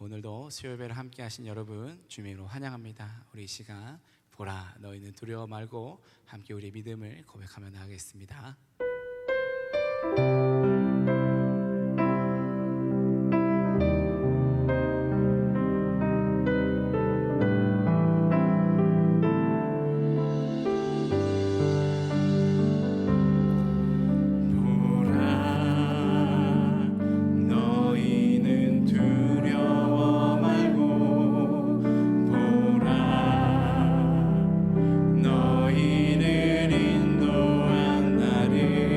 오늘도 수요예배를 함께 하신 여러분 주님으로 환영합니다. 우리 이 시간 보라 너희는 두려워 말고 함께 우리의 믿음을 고백하며 나가겠습니다. 너희는 인도한 나를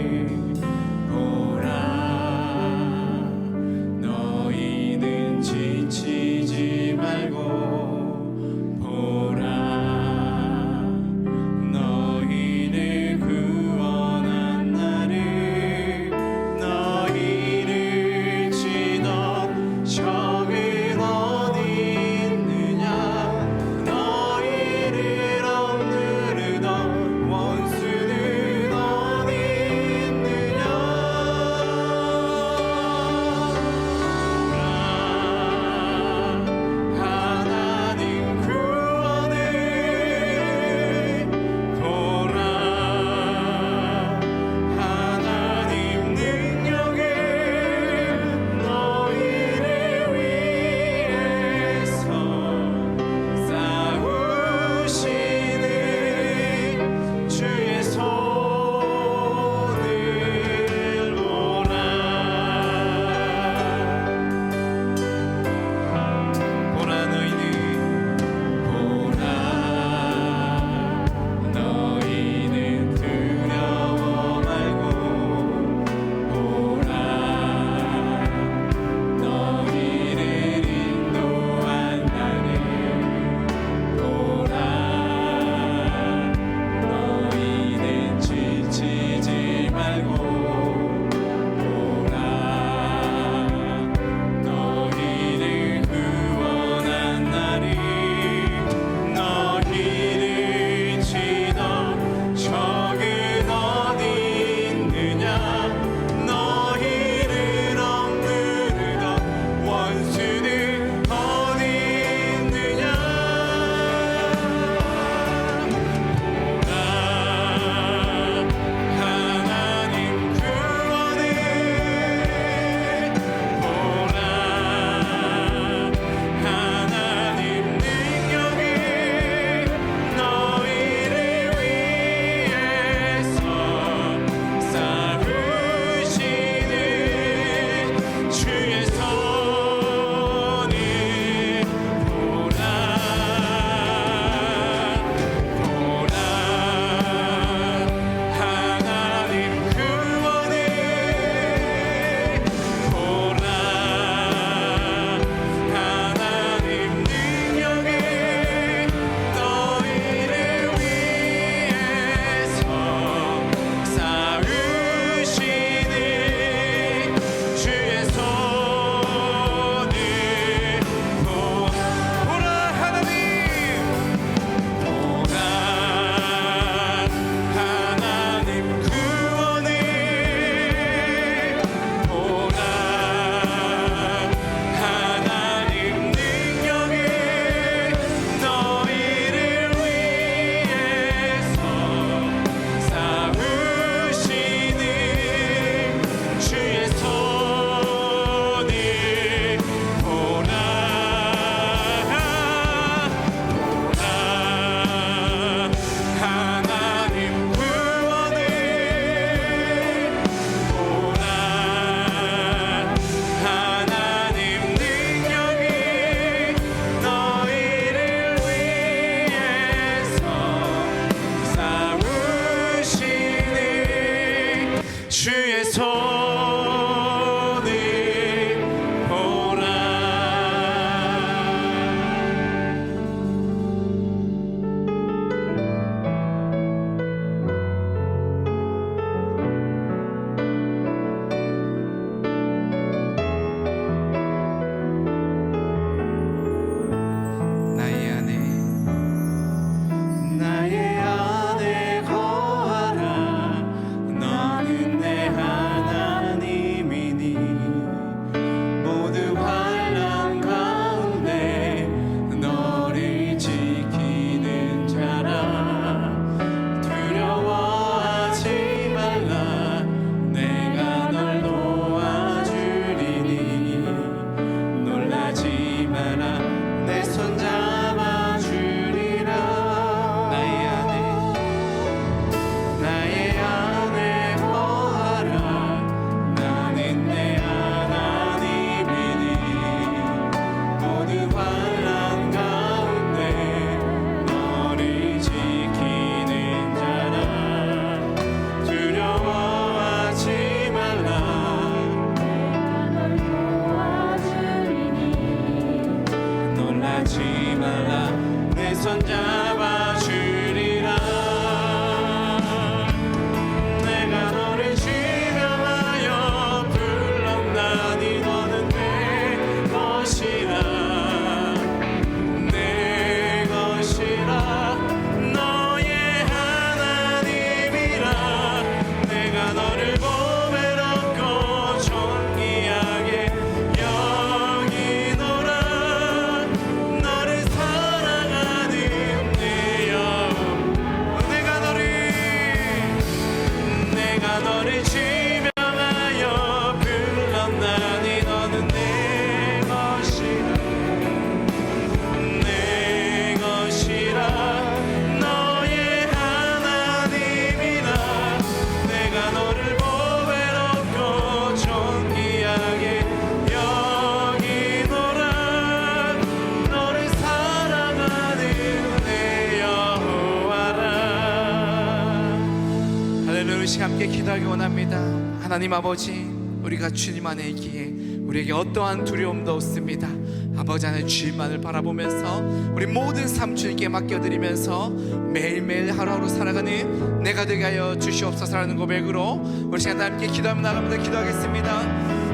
기도하기 원합니다. 하나님 아버지, 우리가 주님 안에 있기에 우리에게 어떠한 두려움도 없습니다. 아버지 안에 주님만을 바라보면서 우리 모든 삶 주님께 맡겨드리면서 매일매일 하루하루 살아가는 내가 되게 하여 주시옵소서라는 고백으로 우리 시간 다 함께 기도하며 나갑니다. 기도하겠습니다.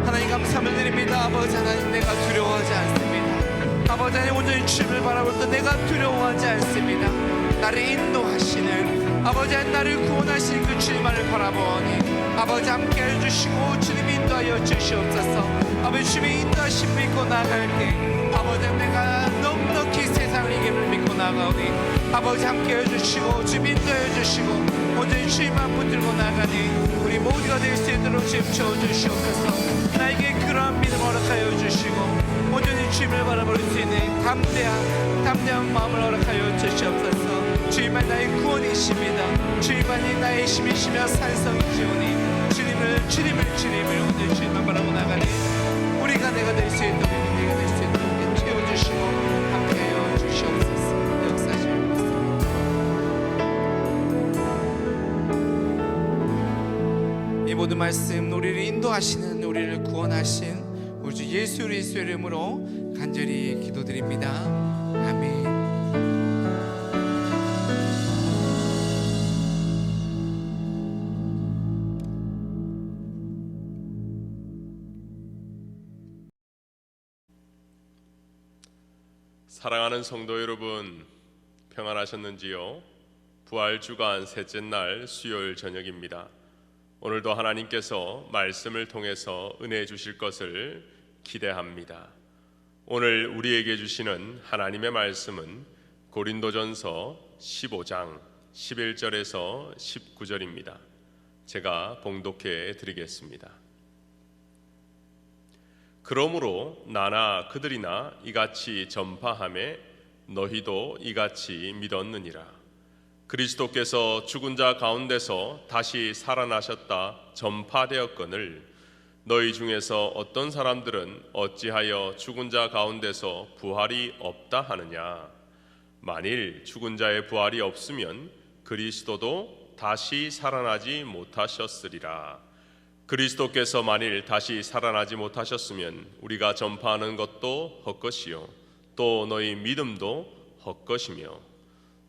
하나님 감사함을 드립니다. 아버지 하나님, 내가 두려워하지 않습니다. 아버지 하나님, 온전히 주님을 바라볼 때 내가 두려워하지 않습니다. 나를 인도하시는 아버지 하나님, 나를 구원하시는 그 주님만을 바라보니 아버지 함께 해주시고 주님 인도하여 주시옵소서. 아버지 주님의 인도하심 믿고 나갈 때 아버지 내가 넉넉히 세상을 이김을 믿고 나가오니 아버지 함께 해주시고 주님 인도해 주시고 온전히 주님만 붙들고 나가니 우리 모두가 될 수 있도록 주님 채워주시옵소서. 나에게 그러한 믿음 허락하여 주시고 온전히 주님을 바라볼 수 있는 담대한 마음을 허락하여 주시옵소서. 주님만 나의 구원이십니다. 주님만이 나의 힘이시며 산성이시오니 주님을 오늘 주님만 바라고 나가니 우리가 내가 될 수 있도록 내가 될 수 있도록 채워주시고 함께하여 주시옵소서. 역사하시옵소서. 이 모든 말씀 우리를 인도하시는, 우리를 구원하신 우리 주 예수 그리스도의 이름으로 간절히 기도드립니다. 아멘. 사랑하는 성도 여러분, 평안하셨는지요? 부활주간 셋째 날 수요일 저녁입니다. 오늘도 하나님께서 말씀을 통해서 은혜 주실 것을 기대합니다. 오늘 우리에게 주시는 하나님의 말씀은 고린도전서 15장 11절에서 19절입니다. 제가 봉독해 드리겠습니다. 그러므로 나나 그들이나 이같이 전파하매 너희도 이같이 믿었느니라. 그리스도께서 죽은 자 가운데서 다시 살아나셨다 전파되었거늘 너희 중에서 어떤 사람들은 어찌하여 죽은 자 가운데서 부활이 없다 하느냐. 만일 죽은 자의 부활이 없으면 그리스도도 다시 살아나지 못하셨으리라. 그리스도께서 만일 다시 살아나지 못하셨으면 우리가 전파하는 것도 헛것이요 또 너희 믿음도 헛것이며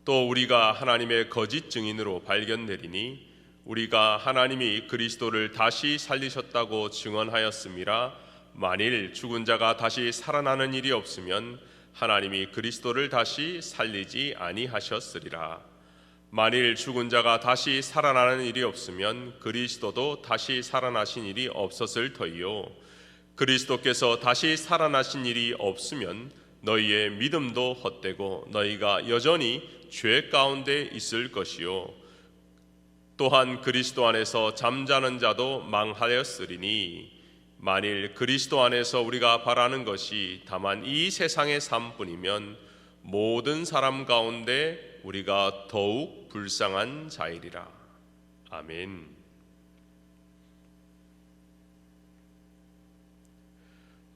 또 우리가 하나님의 거짓 증인으로 발견되리니 우리가 하나님이 그리스도를 다시 살리셨다고 증언하였음이라. 만일 죽은 자가 다시 살아나는 일이 없으면 하나님이 그리스도를 다시 살리지 아니하셨으리라. 만일 죽은 자가 다시 살아나는 일이 없으면 그리스도도 다시 살아나신 일이 없었을 터이요 그리스도께서 다시 살아나신 일이 없으면 너희의 믿음도 헛되고 너희가 여전히 죄 가운데 있을 것이요 또한 그리스도 안에서 잠자는 자도 망하였으리니 만일 그리스도 안에서 우리가 바라는 것이 다만 이 세상의 삶뿐이면 모든 사람 가운데 우리가 더욱 불쌍한 자이리라. 아멘.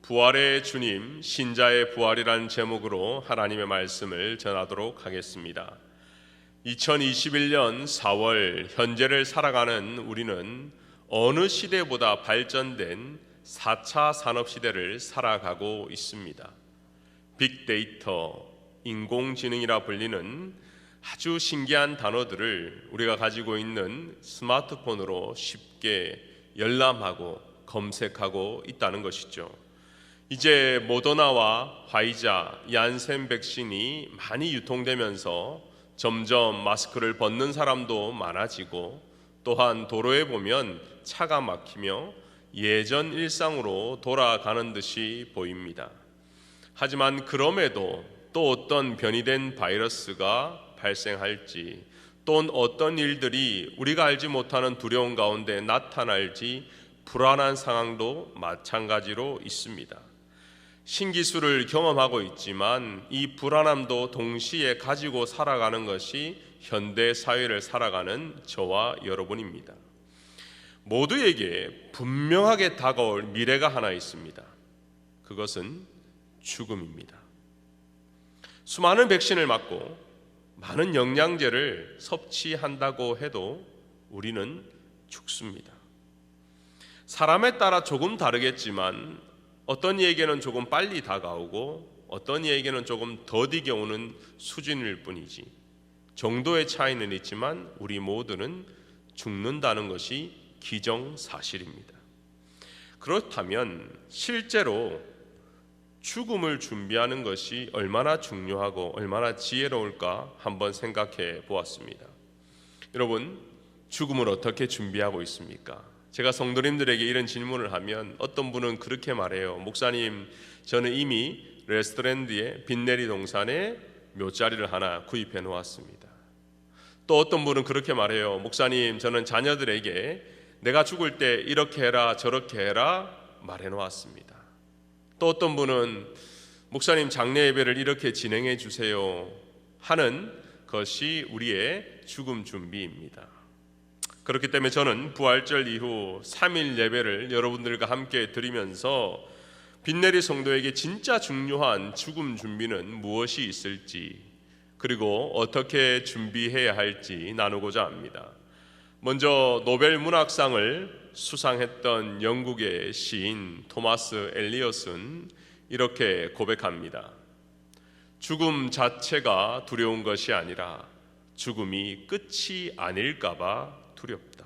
부활의 주님, 신자의 부활이라는 제목으로 하나님의 말씀을 전하도록 하겠습니다. 2021년 4월 현재를 살아가는 우리는 어느 시대보다 발전된 4차 산업시대를 살아가고 있습니다. 빅데이터, 인공지능이라 불리는 아주 신기한 단어들을 우리가 가지고 있는 스마트폰으로 쉽게 열람하고 검색하고 있다는 것이죠. 이제 모더나와 화이자, 얀센 백신이 많이 유통되면서 점점 마스크를 벗는 사람도 많아지고 또한 도로에 보면 차가 막히며 예전 일상으로 돌아가는 듯이 보입니다. 하지만 그럼에도 또 어떤 변이된 바이러스가 발생할지 또는 어떤 일들이 우리가 알지 못하는 두려움 가운데 나타날지 불안한 상황도 마찬가지로 있습니다. 신기술을 경험하고 있지만 이 불안함도 동시에 가지고 살아가는 것이 현대 사회를 살아가는 저와 여러분입니다. 모두에게 분명하게 다가올 미래가 하나 있습니다. 그것은 죽음입니다. 수많은 백신을 맞고 많은 영양제를 섭취한다고 해도 우리는 죽습니다. 사람에 따라 조금 다르겠지만 어떤 이에게는 조금 빨리 다가오고 어떤 이에게는 조금 더디게 오는 수준일 뿐이지 정도의 차이는 있지만 우리 모두는 죽는다는 것이 기정사실입니다. 그렇다면 실제로 죽음을 준비하는 것이 얼마나 중요하고 얼마나 지혜로울까 한번 생각해 보았습니다. 여러분, 죽음을 어떻게 준비하고 있습니까? 제가 성도님들에게 이런 질문을 하면 어떤 분은 그렇게 말해요. 목사님, 저는 이미 레스토랑드의 빈내리 동산에 묘자리를 하나 구입해 놓았습니다. 또 어떤 분은 그렇게 말해요. 목사님, 저는 자녀들에게 내가 죽을 때 이렇게 해라 저렇게 해라 말해 놓았습니다. 또 어떤 분은 목사님, 장례 예배를 이렇게 진행해 주세요 하는 것이 우리의 죽음 준비입니다. 그렇기 때문에 저는 부활절 이후 3일 예배를 여러분들과 함께 드리면서 빈내리 성도에게 진짜 중요한 죽음 준비는 무엇이 있을지, 그리고 어떻게 준비해야 할지 나누고자 합니다. 먼저 노벨 문학상을 수상했던 영국의 시인 토마스 엘리엇은 이렇게 고백합니다. 죽음 자체가 두려운 것이 아니라 죽음이 끝이 아닐까봐 두렵다.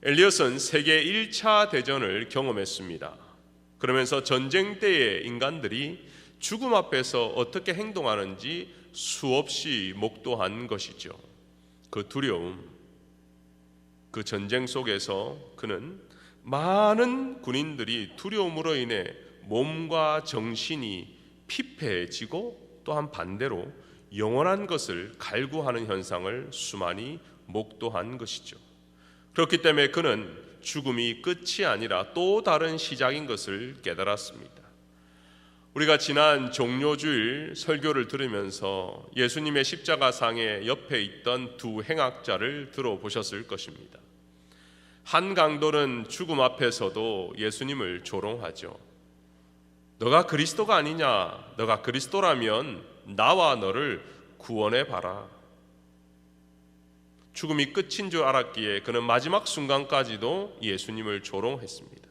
엘리엇은 세계 1차 대전을 경험했습니다. 그러면서 전쟁 때의 인간들이 죽음 앞에서 어떻게 행동하는지 수없이 목도한 것이죠. 그 두려움, 그 전쟁 속에서 그는 많은 군인들이 두려움으로 인해 몸과 정신이 피폐해지고 또한 반대로 영원한 것을 갈구하는 현상을 수많이 목도한 것이죠. 그렇기 때문에 그는 죽음이 끝이 아니라 또 다른 시작인 것을 깨달았습니다. 우리가 지난 종료주일 설교를 들으면서 예수님의 십자가상의 옆에 있던 두 행악자를 들어보셨을 것입니다. 한 강도는 죽음 앞에서도 예수님을 조롱하죠. 너가 그리스도가 아니냐? 너가 그리스도라면 나와 너를 구원해 봐라. 죽음이 끝인 줄 알았기에 그는 마지막 순간까지도 예수님을 조롱했습니다.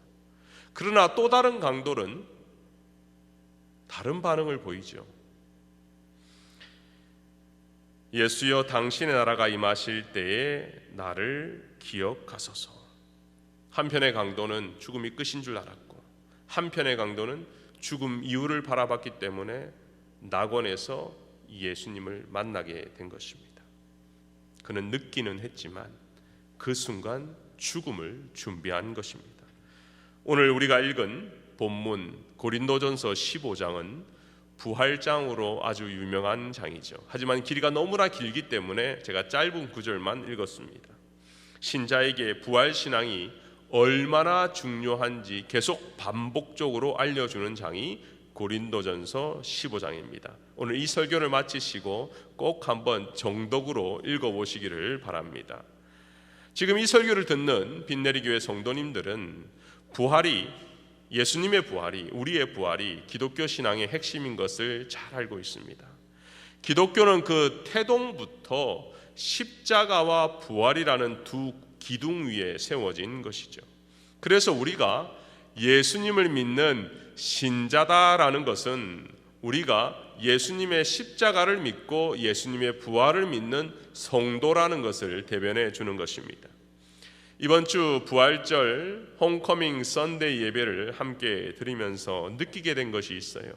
그러나 또 다른 강도는 다른 반응을 보이죠. 예수여, 당신의 나라가 임하실 때에 나를 기억하소서. 한편의 강도는 죽음이 끝인 줄 알았고 한편의 강도는 죽음 이후를 바라봤기 때문에 낙원에서 예수님을 만나게 된 것입니다. 그는 늦기는 했지만 그 순간 죽음을 준비한 것입니다. 오늘 우리가 읽은 본문 고린도전서 15장은 부활장으로 아주 유명한 장이죠. 하지만 길이가 너무나 길기 때문에 제가 짧은 구절만 읽었습니다. 신자에게 부활신앙이 얼마나 중요한지 계속 반복적으로 알려주는 장이 고린도전서 15장입니다. 오늘 이 설교를 마치시고 꼭 한번 정독으로 읽어보시기를 바랍니다. 지금 이 설교를 듣는 빈내리 교회 성도님들은 부활이, 예수님의 부활이, 우리의 부활이 기독교 신앙의 핵심인 것을 잘 알고 있습니다. 기독교는 그 태동부터 십자가와 부활이라는 두 기둥 위에 세워진 것이죠. 그래서 우리가 예수님을 믿는 신자다라는 것은 우리가 예수님의 십자가를 믿고 예수님의 부활을 믿는 성도라는 것을 대변해 주는 것입니다. 이번 주 부활절 홈커밍 선데이 예배를 함께 드리면서 느끼게 된 것이 있어요.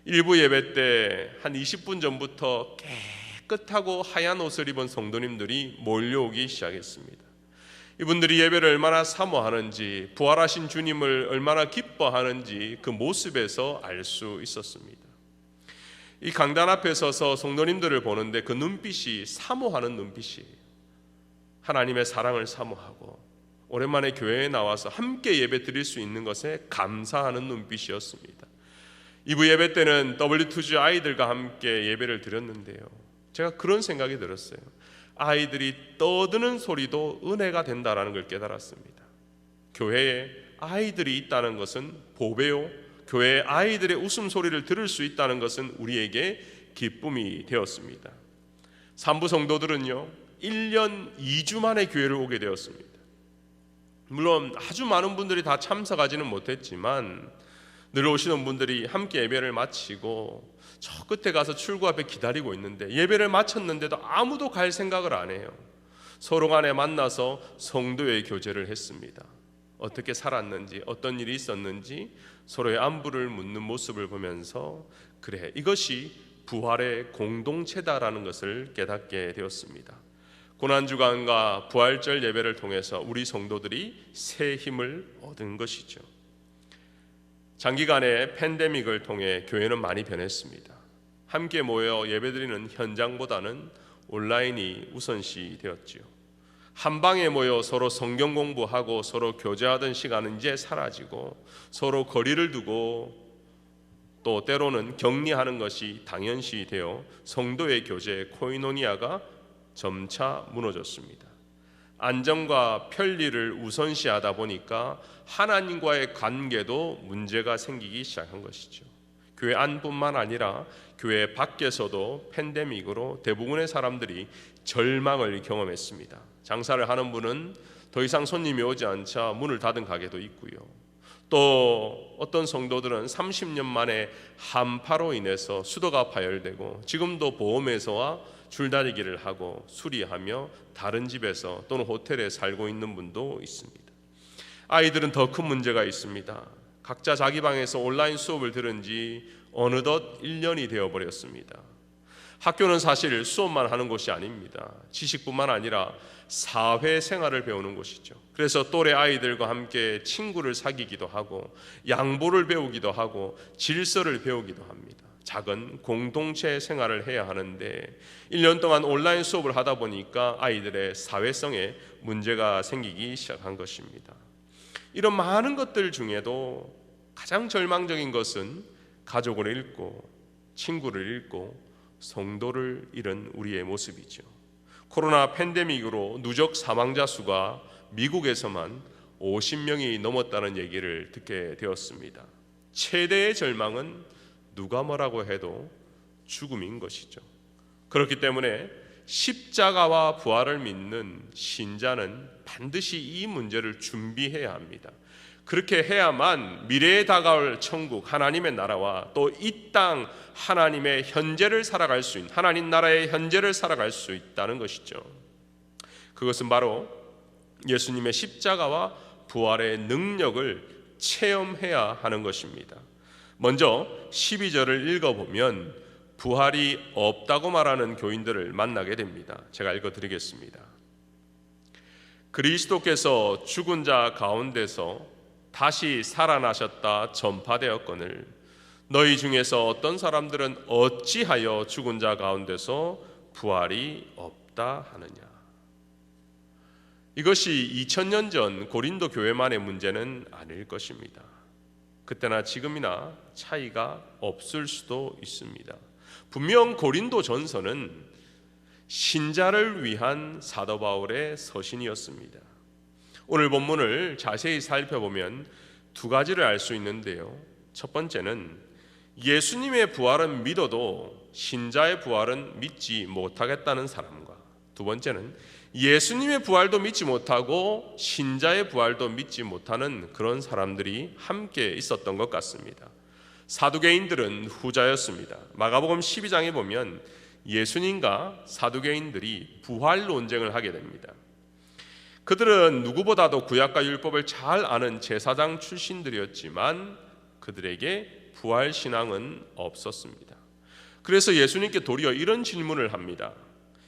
일부 예배 때 한 20분 전부터 깨끗하고 하얀 옷을 입은 성도님들이 몰려오기 시작했습니다. 이분들이 예배를 얼마나 사모하는지, 부활하신 주님을 얼마나 기뻐하는지 그 모습에서 알 수 있었습니다. 이 강단 앞에 서서 성도님들을 보는데 그 눈빛이 사모하는 눈빛이에요. 하나님의 사랑을 사모하고 오랜만에 교회에 나와서 함께 예배 드릴 수 있는 것에 감사하는 눈빛이었습니다. 2부 예배 때는 W2G 아이들과 함께 예배를 드렸는데요, 제가 그런 생각이 들었어요. 아이들이 떠드는 소리도 은혜가 된다라는 걸 깨달았습니다. 교회에 아이들이 있다는 것은 보배요, 교회에 아이들의 웃음소리를 들을 수 있다는 것은 우리에게 기쁨이 되었습니다. 산부 성도들은요, 1년 2주 만에 교회를 오게 되었습니다. 물론 아주 많은 분들이 다 참석하지는 못했지만 늘 오시는 분들이 함께 예배를 마치고 저 끝에 가서 출구 앞에 기다리고 있는데 예배를 마쳤는데도 아무도 갈 생각을 안 해요. 서로 간에 만나서 성도의 교제를 했습니다. 어떻게 살았는지, 어떤 일이 있었는지 서로의 안부를 묻는 모습을 보면서 그래, 이것이 부활의 공동체다라는 것을 깨닫게 되었습니다. 고난주간과 부활절 예배를 통해서 우리 성도들이 새 힘을 얻은 것이죠. 장기간의 팬데믹을 통해 교회는 많이 변했습니다. 함께 모여 예배드리는 현장보다는 온라인이 우선시 되었지요. 한 방에 모여 서로 성경 공부하고 서로 교제하던 시간은 이제 사라지고 서로 거리를 두고 또 때로는 격리하는 것이 당연시 되어 성도의 교제 코이노니아가 점차 무너졌습니다. 안정과 편리를 우선시하다 보니까 하나님과의 관계도 문제가 생기기 시작한 것이죠. 교회 안뿐만 아니라 교회 밖에서도 팬데믹으로 대부분의 사람들이 절망을 경험했습니다. 장사를 하는 분은 더 이상 손님이 오지 않자 문을 닫은 가게도 있고요. 또 어떤 성도들은 30년 만에 한파로 인해서 수도가 파열되고 지금도 보험회사와 줄다리기를 하고 수리하며 다른 집에서 또는 호텔에 살고 있는 분도 있습니다. 아이들은 더 큰 문제가 있습니다. 각자 자기 방에서 온라인 수업을 들은 지 어느덧 1년이 되어버렸습니다. 학교는 사실 수업만 하는 곳이 아닙니다. 지식뿐만 아니라 사회생활을 배우는 곳이죠. 그래서 또래 아이들과 함께 친구를 사귀기도 하고 양보를 배우기도 하고 질서를 배우기도 합니다. 작은 공동체 생활을 해야 하는데 1년 동안 온라인 수업을 하다 보니까 아이들의 사회성에 문제가 생기기 시작한 것입니다. 이런 많은 것들 중에도 가장 절망적인 것은 가족을 잃고 친구를 잃고 성도를 잃은 우리의 모습이죠. 코로나 팬데믹으로 누적 사망자 수가 미국에서만 50명이 넘었다는 얘기를 듣게 되었습니다. 최대의 절망은 누가 뭐라고 해도 죽음인 것이죠. 그렇기 때문에 십자가와 부활을 믿는 신자는 반드시 이 문제를 준비해야 합니다. 그렇게 해야만 미래에 다가올 천국 하나님의 나라와 또 이 땅 하나님의 현재를 살아갈 수 있는 하나님 나라의 현재를 살아갈 수 있다는 것이죠. 그것은 바로 예수님의 십자가와 부활의 능력을 체험해야 하는 것입니다. 먼저 12절을 읽어보면 부활이 없다고 말하는 교인들을 만나게 됩니다. 제가 읽어드리겠습니다. 그리스도께서 죽은 자 가운데서 다시 살아나셨다 전파되었거늘 너희 중에서 어떤 사람들은 어찌하여 죽은 자 가운데서 부활이 없다 하느냐. 이것이 2000년 전 고린도 교회만의 문제는 아닐 것입니다. 그때나 지금이나 차이가 없을 수도 있습니다. 분명 고린도 전서는 신자를 위한 사도 바울의 서신이었습니다. 오늘 본문을 자세히 살펴보면 두 가지를 알 수 있는데요. 첫 번째는 예수님의 부활은 믿어도 신자의 부활은 믿지 못하겠다는 사람과, 두 번째는 예수님의 부활도 믿지 못하고 신자의 부활도 믿지 못하는 그런 사람들이 함께 있었던 것 같습니다. 사두개인들은 후자였습니다. 마가복음 12장에 보면 예수님과 사두개인들이 부활 논쟁을 하게 됩니다. 그들은 누구보다도 구약과 율법을 잘 아는 제사장 출신들이었지만 그들에게 부활 신앙은 없었습니다. 그래서 예수님께 도리어 이런 질문을 합니다.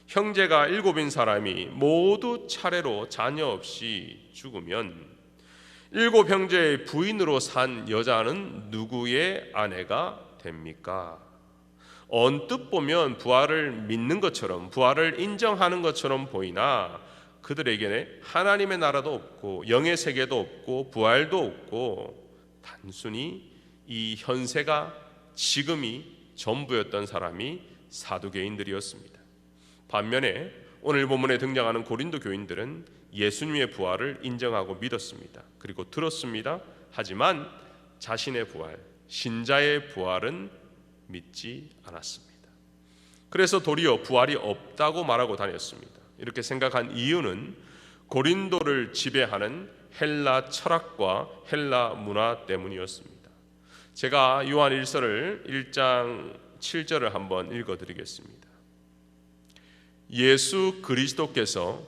형제가 7인 사람이 모두 차례로 자녀 없이 죽으면 7 형제의 부인으로 산 여자는 누구의 아내가 됩니까? 언뜻 보면 부활을 믿는 것처럼, 부활을 인정하는 것처럼 보이나 그들에게는 하나님의 나라도 없고 영의 세계도 없고 부활도 없고 단순히 이 현세가 지금이 전부였던 사람이 사두개인들이었습니다. 반면에 오늘 본문에 등장하는 고린도 교인들은 예수님의 부활을 인정하고 믿었습니다. 그리고 들었습니다. 하지만 자신의 부활, 신자의 부활은 믿지 않았습니다. 그래서 도리어 부활이 없다고 말하고 다녔습니다. 이렇게 생각한 이유는 고린도를 지배하는 헬라 철학과 헬라 문화 때문이었습니다. 제가 요한 1서를 1장 7절을 한번 읽어드리겠습니다. 예수 그리스도께서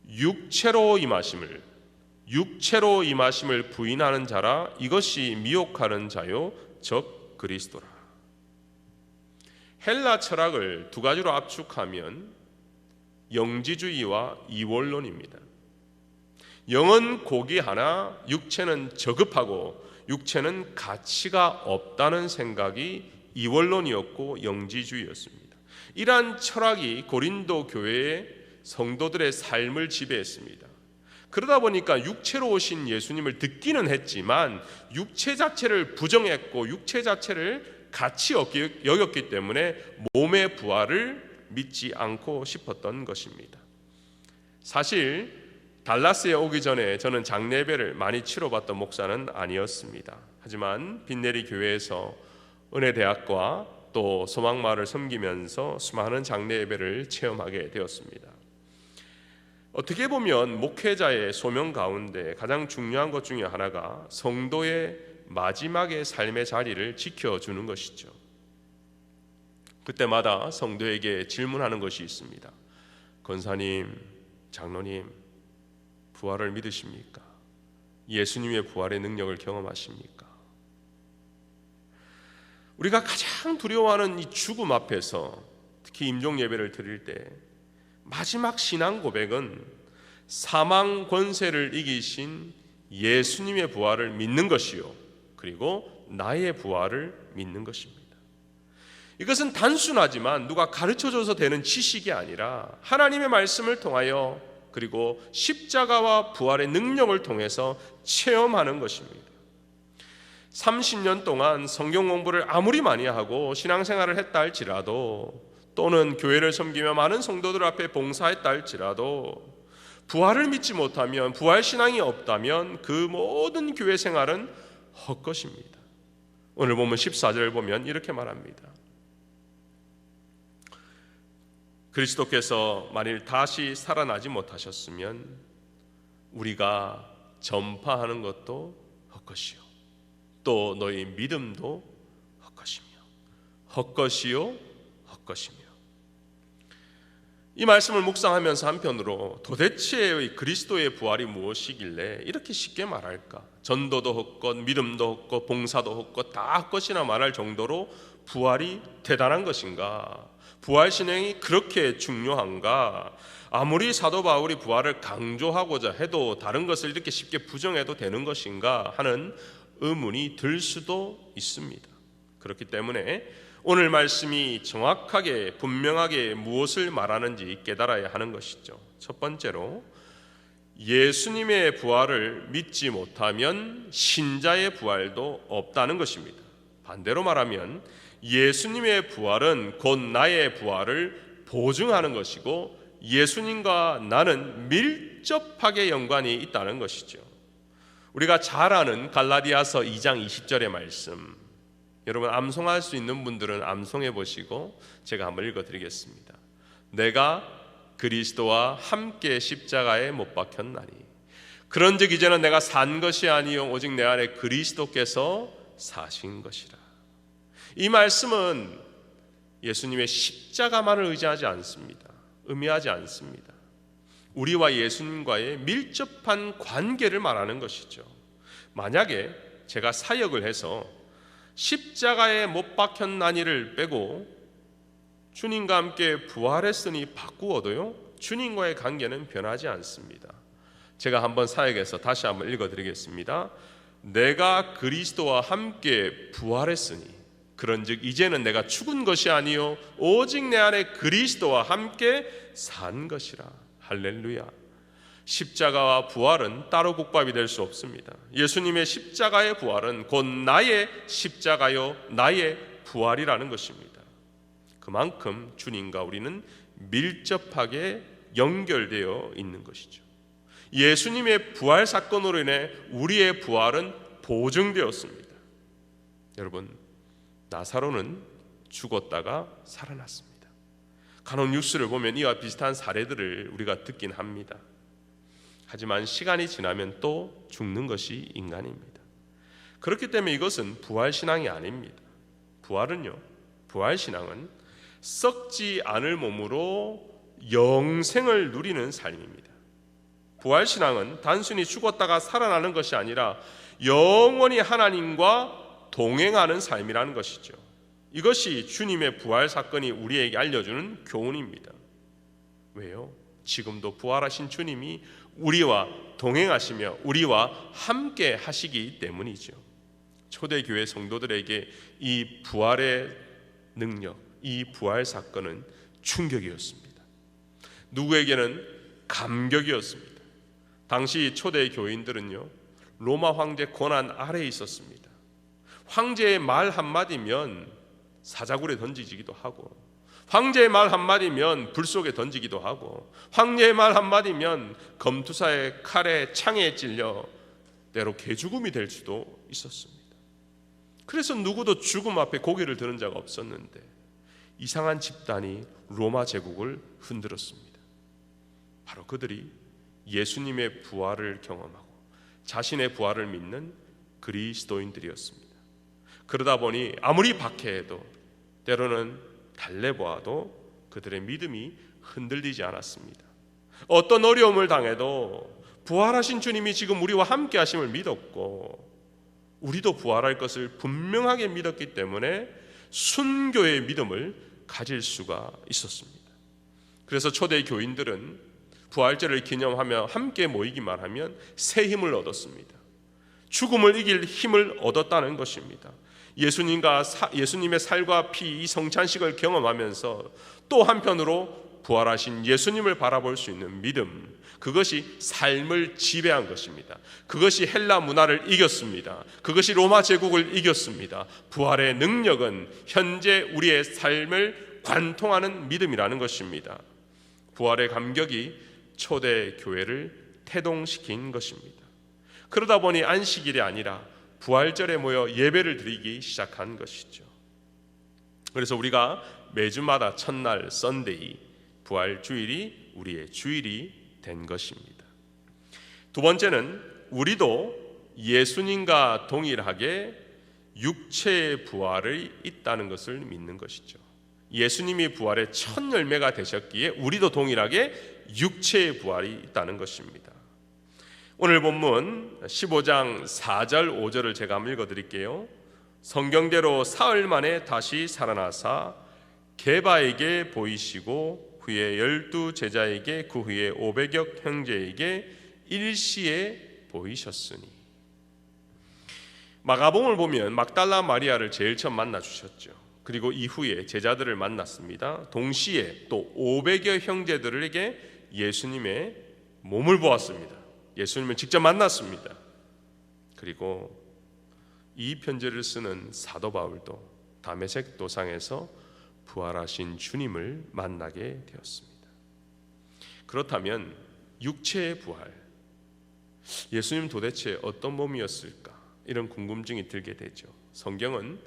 육체로 임하심을 부인하는 자라 이것이 미혹하는 자요 적 그리스도라. 헬라 철학을 두 가지로 압축하면 영지주의와 이원론입니다. 영은 고귀하나 육체는 저급하고 육체는 가치가 없다는 생각이 이원론이었고 영지주의였습니다. 이러한 철학이 고린도 교회의 성도들의 삶을 지배했습니다. 그러다 보니까 육체로 오신 예수님을 듣기는 했지만 육체 자체를 부정했고 육체 자체를 가치 없게 여겼기 때문에 몸의 부활을 믿지 않고 싶었던 것입니다. 사실 달라스에 오기 전에 저는 장례배를 많이 치러봤던 목사는 아니었습니다. 하지만 빈내리 교회에서 은혜대학과 또 소망마을을 섬기면서 수많은 장례배를 체험하게 되었습니다. 어떻게 보면 목회자의 소명 가운데 가장 중요한 것 중에 하나가 성도의 마지막의 삶의 자리를 지켜주는 것이죠. 그때마다 성도에게 질문하는 것이 있습니다. 권사님, 장로님, 부활을 믿으십니까? 예수님의 부활의 능력을 경험하십니까? 우리가 가장 두려워하는 이 죽음 앞에서 특히 임종 예배를 드릴 때 마지막 신앙 고백은 사망 권세를 이기신 예수님의 부활을 믿는 것이요, 그리고 나의 부활을 믿는 것입니다. 이것은 단순하지만 누가 가르쳐줘서 되는 지식이 아니라 하나님의 말씀을 통하여 그리고 십자가와 부활의 능력을 통해서 체험하는 것입니다. 30년 동안 성경 공부를 아무리 많이 하고 신앙생활을 했다 할지라도 또는 교회를 섬기며 많은 성도들 앞에 봉사했다 할지라도 부활을 믿지 못하면, 부활신앙이 없다면 그 모든 교회 생활은 헛것입니다. 오늘 보면 14절을 보면 이렇게 말합니다. 그리스도께서 만일 다시 살아나지 못하셨으면 우리가 전파하는 것도 헛것이요 또 너희 믿음도 헛것이요 헛것이며. 이 말씀을 묵상하면서 한편으로 도대체 그리스도의 부활이 무엇이길래 이렇게 쉽게 말할까? 전도도 헛것, 믿음도 헛것, 봉사도 헛것, 다 헛것이나 말할 정도로 부활이 대단한 것인가? 부활 신앙이 그렇게 중요한가? 아무리 사도 바울이 부활을 강조하고자 해도 다른 것을 이렇게 쉽게 부정해도 되는 것인가 하는 의문이 들 수도 있습니다. 그렇기 때문에 오늘 말씀이 정확하게 분명하게 무엇을 말하는지 깨달아야 하는 것이죠. 첫 번째로 예수님의 부활을 믿지 못하면 신자의 부활도 없다는 것입니다. 반대로 말하면 예수님의 부활은 곧 나의 부활을 보증하는 것이고 예수님과 나는 밀접하게 연관이 있다는 것이죠. 우리가 잘 아는 갈라디아서 2장 20절의 말씀, 여러분 암송할 수 있는 분들은 암송해 보시고 제가 한번 읽어드리겠습니다. 내가 그리스도와 함께 십자가에 못 박혔나니 그런즉 이제는 내가 산 것이 아니요 오직 내 안에 그리스도께서 사신 것이라. 이 말씀은 예수님의 십자가만을 의지하지 않습니다. 의미하지 않습니다. 우리와 예수님과의 밀접한 관계를 말하는 것이죠. 만약에 제가 사역을 해서 십자가에 못 박혔나니를 빼고 주님과 함께 부활했으니 바꾸어도요 주님과의 관계는 변하지 않습니다. 제가 한번 사역에서 다시 한번 읽어드리겠습니다. 내가 그리스도와 함께 부활했으니 그런즉 이제는 내가 죽은 것이 아니요 오직 내 안에 그리스도와 함께 산 것이라. 할렐루야. 십자가와 부활은 따로 국밥이 될 수 없습니다. 예수님의 십자가의 부활은 곧 나의 십자가요 나의 부활이라는 것입니다. 그만큼 주님과 우리는 밀접하게 연결되어 있는 것이죠. 예수님의 부활 사건으로 인해 우리의 부활은 보증되었습니다. 여러분, 나사로는 죽었다가 살아났습니다. 간혹 뉴스를 보면 이와 비슷한 사례들을 우리가 듣긴 합니다. 하지만 시간이 지나면 또 죽는 것이 인간입니다. 그렇기 때문에 이것은 부활신앙이 아닙니다. 부활신앙은 썩지 않을 몸으로 영생을 누리는 삶입니다. 부활신앙은 단순히 죽었다가 살아나는 것이 아니라 영원히 하나님과 동행하는 삶이라는 것이죠. 이것이 주님의 부활 사건이 우리에게 알려주는 교훈입니다. 왜요? 지금도 부활하신 주님이 우리와 동행하시며 우리와 함께 하시기 때문이죠. 초대교회 성도들에게 이 부활의 능력, 이 부활 사건은 충격이었습니다. 누구에게는 감격이었습니다. 당시 초대 교인들은요, 로마 황제 권한 아래에 있었습니다. 황제의 말 한마디면 사자굴에 던지기도 하고, 황제의 말 한마디면 불 속에 던지기도 하고, 황제의 말 한마디면 검투사의 칼에 창에 찔려 때로 개죽음이 될 수도 있었습니다. 그래서 누구도 죽음 앞에 고개를 드는 자가 없었는데 이상한 집단이 로마 제국을 흔들었습니다. 바로 그들이 예수님의 부활을 경험하고 자신의 부활을 믿는 그리스도인들이었습니다. 그러다 보니 아무리 박해해도 때로는 달래보아도 그들의 믿음이 흔들리지 않았습니다. 어떤 어려움을 당해도 부활하신 주님이 지금 우리와 함께 하심을 믿었고 우리도 부활할 것을 분명하게 믿었기 때문에 순교의 믿음을 가질 수가 있었습니다. 그래서 초대 교인들은 부활절을 기념하며 함께 모이기만 하면 새 힘을 얻었습니다. 죽음을 이길 힘을 얻었다는 것입니다. 예수님의 살과 피, 이 성찬식을 경험하면서 또 한편으로 부활하신 예수님을 바라볼 수 있는 믿음, 그것이 삶을 지배한 것입니다. 그것이 헬라 문화를 이겼습니다. 그것이 로마 제국을 이겼습니다. 부활의 능력은 현재 우리의 삶을 관통하는 믿음이라는 것입니다. 부활의 감격이 초대 교회를 태동시킨 것입니다. 그러다 보니 안식일이 아니라 부활절에 모여 예배를 드리기 시작한 것이죠. 그래서 우리가 매주마다 첫날 썬데이, 부활주일이 우리의 주일이 된 것입니다. 두 번째는 우리도 예수님과 동일하게 육체의 부활이 있다는 것을 믿는 것이죠. 예수님이 부활의 첫 열매가 되셨기에 우리도 동일하게 육체의 부활이 있다는 것입니다. 오늘 본문 15장 4절 5절을 제가 한번 읽어드릴게요. 성경대로 사흘 만에 다시 살아나사 게바에게 보이시고 후에 12 제자에게 그 후에 500여 형제에게 일시에 보이셨으니. 마가복음을 보면 막달라 마리아를 제일 처음 만나 주셨죠. 그리고 이후에 제자들을 만났습니다. 동시에 또 500여 형제들에게 예수님의 몸을 보았습니다. 예수님을 직접 만났습니다. 그리고 이 편지를 쓰는 사도 바울도 다메섹 도상에서 부활하신 주님을 만나게 되었습니다. 그렇다면 육체의 부활, 예수님 도대체 어떤 몸이었을까? 이런 궁금증이 들게 되죠. 성경은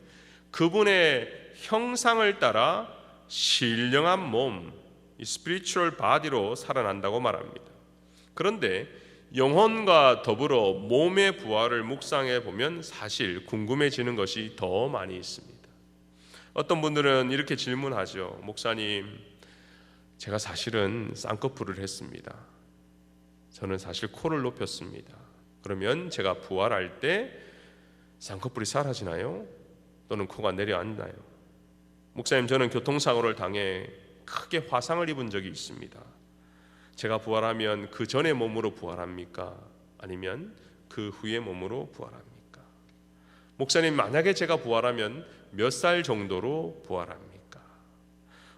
그분의 형상을 따라 신령한 몸, 스피리추얼 바디로 살아난다고 말합니다. 그런데 영혼과 더불어 몸의 부활을 묵상해 보면 사실 궁금해지는 것이 더 많이 있습니다. 어떤 분들은 이렇게 질문하죠. 목사님, 제가 사실은 쌍꺼풀을 했습니다. 저는 사실 코를 높였습니다. 그러면 제가 부활할 때 쌍꺼풀이 사라지나요? 또는 코가 내려앉나요? 목사님, 저는 교통사고를 당해 크게 화상을 입은 적이 있습니다. 제가 부활하면 그 전의 몸으로 부활합니까? 아니면 그 후의 몸으로 부활합니까? 목사님, 만약에 제가 부활하면 몇 살 정도로 부활합니까?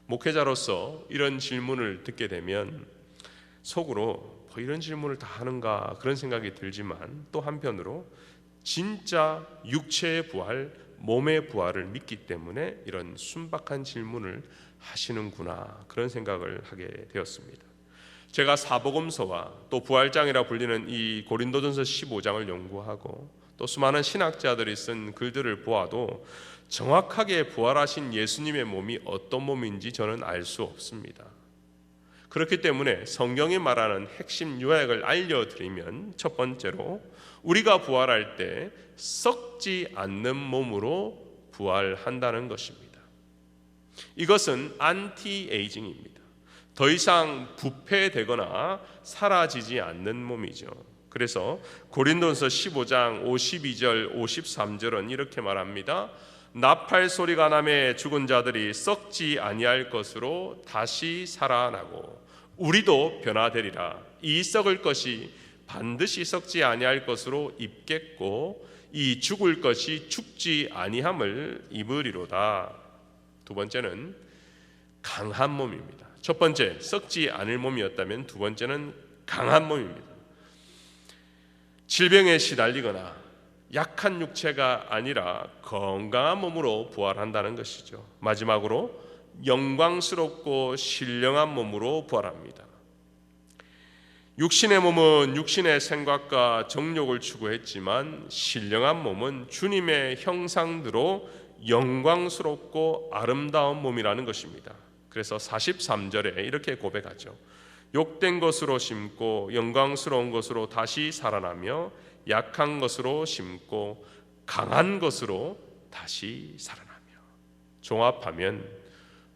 목회자로서 이런 질문을 듣게 되면 속으로 이런 질문을 다 하는가 그런 생각이 들지만 또 한편으로 진짜 육체의 부활, 몸의 부활을 믿기 때문에 이런 순박한 질문을 하시는구나 그런 생각을 하게 되었습니다. 제가 사복음서와 또 부활장이라 불리는 이 고린도전서 15장을 연구하고 또 수많은 신학자들이 쓴 글들을 보아도 정확하게 부활하신 예수님의 몸이 어떤 몸인지 저는 알 수 없습니다. 그렇기 때문에 성경이 말하는 핵심 요약을 알려드리면, 첫 번째로 우리가 부활할 때 썩지 않는 몸으로 부활한다는 것입니다. 이것은 안티에이징입니다. 더 이상 부패되거나 사라지지 않는 몸이죠. 그래서 고린도전서 15장 52절 53절은 이렇게 말합니다. 나팔 소리가 나매 죽은 자들이 썩지 아니할 것으로 다시 살아나고 우리도 변화되리라. 이 썩을 것이 반드시 썩지 아니할 것으로 입겠고 이 죽을 것이 죽지 아니함을 입으리로다. 두 번째는 강한 몸입니다. 첫 번째 썩지 않을 몸이었다면 두 번째는 강한 몸입니다. 질병에 시달리거나 약한 육체가 아니라 건강한 몸으로 부활한다는 것이죠. 마지막으로 영광스럽고 신령한 몸으로 부활합니다. 육신의 몸은 육신의 생각과 정욕을 추구했지만 신령한 몸은 주님의 형상대로 영광스럽고 아름다운 몸이라는 것입니다. 그래서 43절에 이렇게 고백하죠. 욕된 것으로 심고 영광스러운 것으로 다시 살아나며 약한 것으로 심고 강한 것으로 다시 살아나며. 종합하면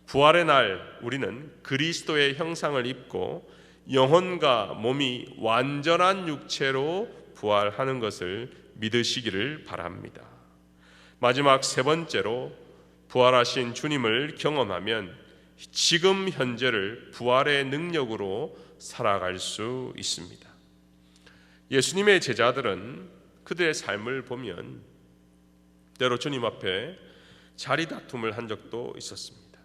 부활의 날 우리는 그리스도의 형상을 입고 영혼과 몸이 완전한 육체로 부활하는 것을 믿으시기를 바랍니다. 마지막 세 번째로 부활하신 주님을 경험하면 지금 현재를 부활의 능력으로 살아갈 수 있습니다. 예수님의 제자들은 그들의 삶을 보면 때로 주님 앞에 자리 다툼을 한 적도 있었습니다.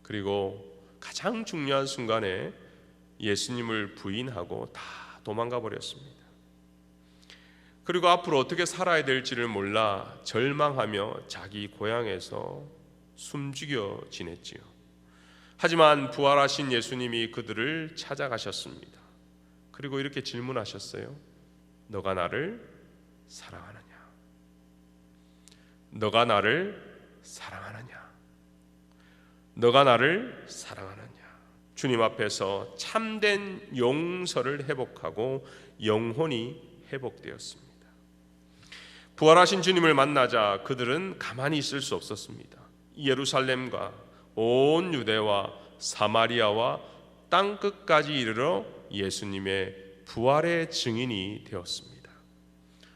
그리고 가장 중요한 순간에 예수님을 부인하고 다 도망가 버렸습니다. 그리고 앞으로 어떻게 살아야 될지를 몰라 절망하며 자기 고향에서 숨죽여 지냈지요. 하지만 부활하신 예수님이 그들을 찾아가셨습니다. 그리고 이렇게 질문하셨어요. 너가 나를 사랑하느냐? 너가 나를 사랑하느냐? 너가 나를 사랑하느냐? 주님 앞에서 참된 용서를 회복하고 영혼이 회복되었습니다. 부활하신 주님을 만나자 그들은 가만히 있을 수 없었습니다. 예루살렘과 온 유대와 사마리아와 땅끝까지 이르러 예수님의 부활의 증인이 되었습니다.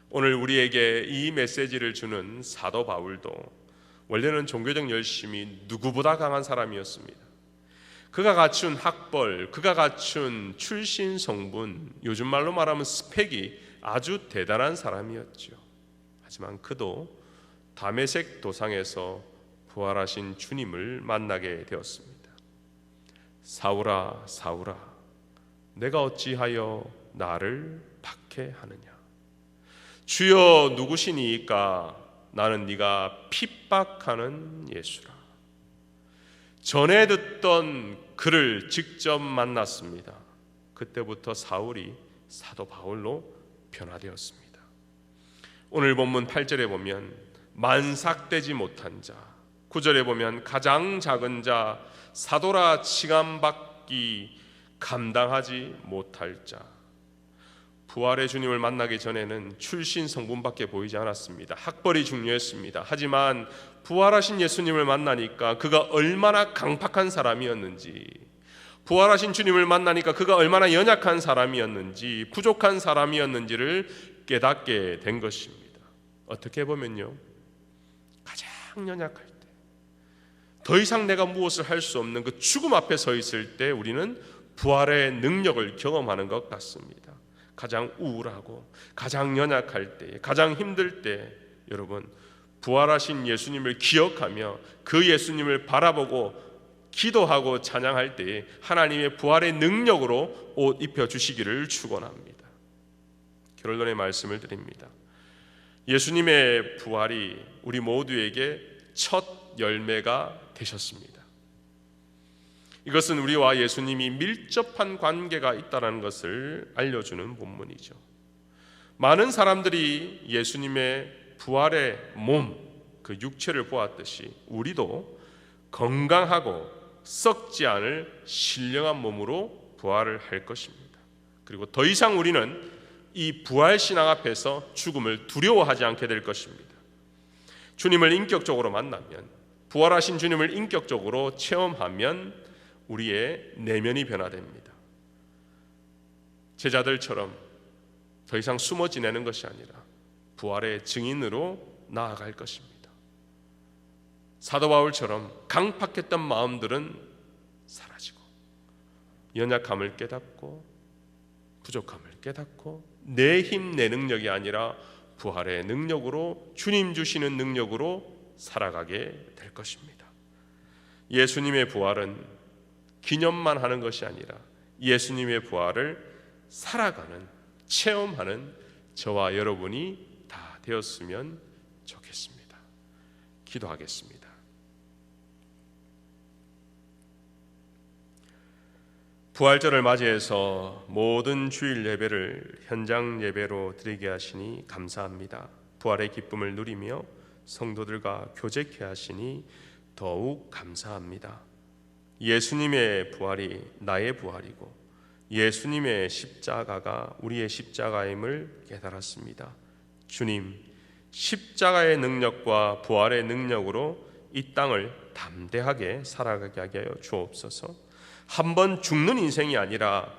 오늘 우리에게 이 메시지를 주는 사도 바울도 원래는 종교적 열심이 누구보다 강한 사람이었습니다. 그가 갖춘 학벌, 그가 갖춘 출신 성분, 요즘 말로 말하면 스펙이 아주 대단한 사람이었죠. 하지만 그도 다메섹 도상에서 부활하신 주님을 만나게 되었습니다. 사울아, 사울아, 내가 어찌하여 나를 박해하느냐? 주여 누구시니까? 나는 네가 핍박하는 예수라. 전에 듣던 그를 직접 만났습니다. 그때부터 사울이 사도 바울로 변화되었습니다. 오늘 본문 8절에 보면 만삭되지 못한 자, 9절에 보면 가장 작은 자, 사도라 칭함받기 감당하지 못할 자. 부활의 주님을 만나기 전에는 출신 성분밖에 보이지 않았습니다. 학벌이 중요했습니다. 하지만 부활하신 예수님을 만나니까 그가 얼마나 강팍한 사람이었는지, 부활하신 주님을 만나니까 그가 얼마나 연약한 사람이었는지, 부족한 사람이었는지를 깨닫게 된 것입니다. 어떻게 보면요, 가장 연약할 때, 더 이상 내가 무엇을 할 수 없는 그 죽음 앞에 서 있을 때 우리는 부활의 능력을 경험하는 것 같습니다. 가장 우울하고 가장 연약할 때, 가장 힘들 때 여러분 부활하신 예수님을 기억하며 그 예수님을 바라보고 기도하고 찬양할 때 하나님의 부활의 능력으로 옷 입혀주시기를 축원합니다. 결론의 말씀을 드립니다. 예수님의 부활이 우리 모두에게 첫 열매가 되셨습니다. 이것은 우리와 예수님이 밀접한 관계가 있다는 것을 알려주는 본문이죠. 많은 사람들이 예수님의 부활의 몸, 그 육체를 보았듯이 우리도 건강하고 썩지 않을 신령한 몸으로 부활을 할 것입니다. 그리고 더 이상 우리는 이 부활신앙 앞에서 죽음을 두려워하지 않게 될 것입니다. 주님을 인격적으로 만나면, 부활하신 주님을 인격적으로 체험하면 우리의 내면이 변화됩니다. 제자들처럼 더 이상 숨어 지내는 것이 아니라 부활의 증인으로 나아갈 것입니다. 사도 바울처럼 강팍했던 마음들은 사라지고 연약함을 깨닫고 부족함을 깨닫고 내 힘, 내 능력이 아니라 부활의 능력으로, 주님 주시는 능력으로 살아가게 될 것입니다. 예수님의 부활은 기념만 하는 것이 아니라 예수님의 부활을 살아가는, 체험하는 저와 여러분이 다 되었으면 좋겠습니다. 기도하겠습니다. 부활절을 맞이해서 모든 주일 예배를 현장 예배로 드리게 하시니 감사합니다. 부활의 기쁨을 누리며 성도들과 교제케 하시니 더욱 감사합니다. 예수님의 부활이 나의 부활이고 예수님의 십자가가 우리의 십자가임을 깨달았습니다. 주님, 십자가의 능력과 부활의 능력으로 이 땅을 담대하게 살아가게 하여 주옵소서. 한 번 죽는 인생이 아니라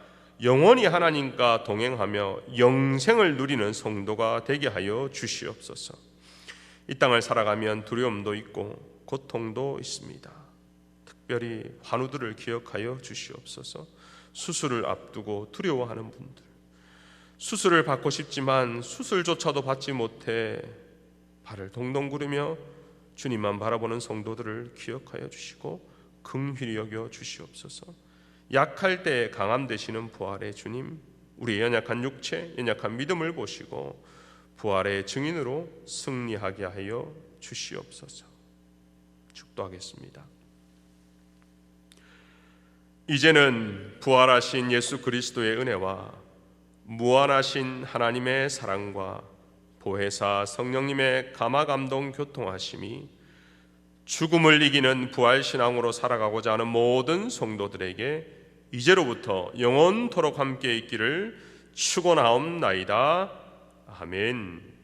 영원히 하나님과 동행하며 영생을 누리는 성도가 되게 하여 주시옵소서. 이 땅을 살아가면 두려움도 있고 고통도 있습니다. 특별히 환우들을 기억하여 주시옵소서. 수술을 앞두고 두려워하는 분들, 수술을 받고 싶지만 수술조차도 받지 못해 발을 동동 구르며 주님만 바라보는 성도들을 기억하여 주시고 긍휼히 여겨 주시옵소서. 약할 때 강함 되시는 부활의 주님, 우리의 연약한 육체, 연약한 믿음을 보시고 부활의 증인으로 승리하게 하여 주시옵소서. 축도하겠습니다. 이제는 부활하신 예수 그리스도의 은혜와 무한하신 하나님의 사랑과 보혜사 성령님의 감화감동 교통하심이 죽음을 이기는 부활신앙으로 살아가고자 하는 모든 성도들에게 이제로부터 영원토록 함께 있기를 축원하옵나이다. 아멘.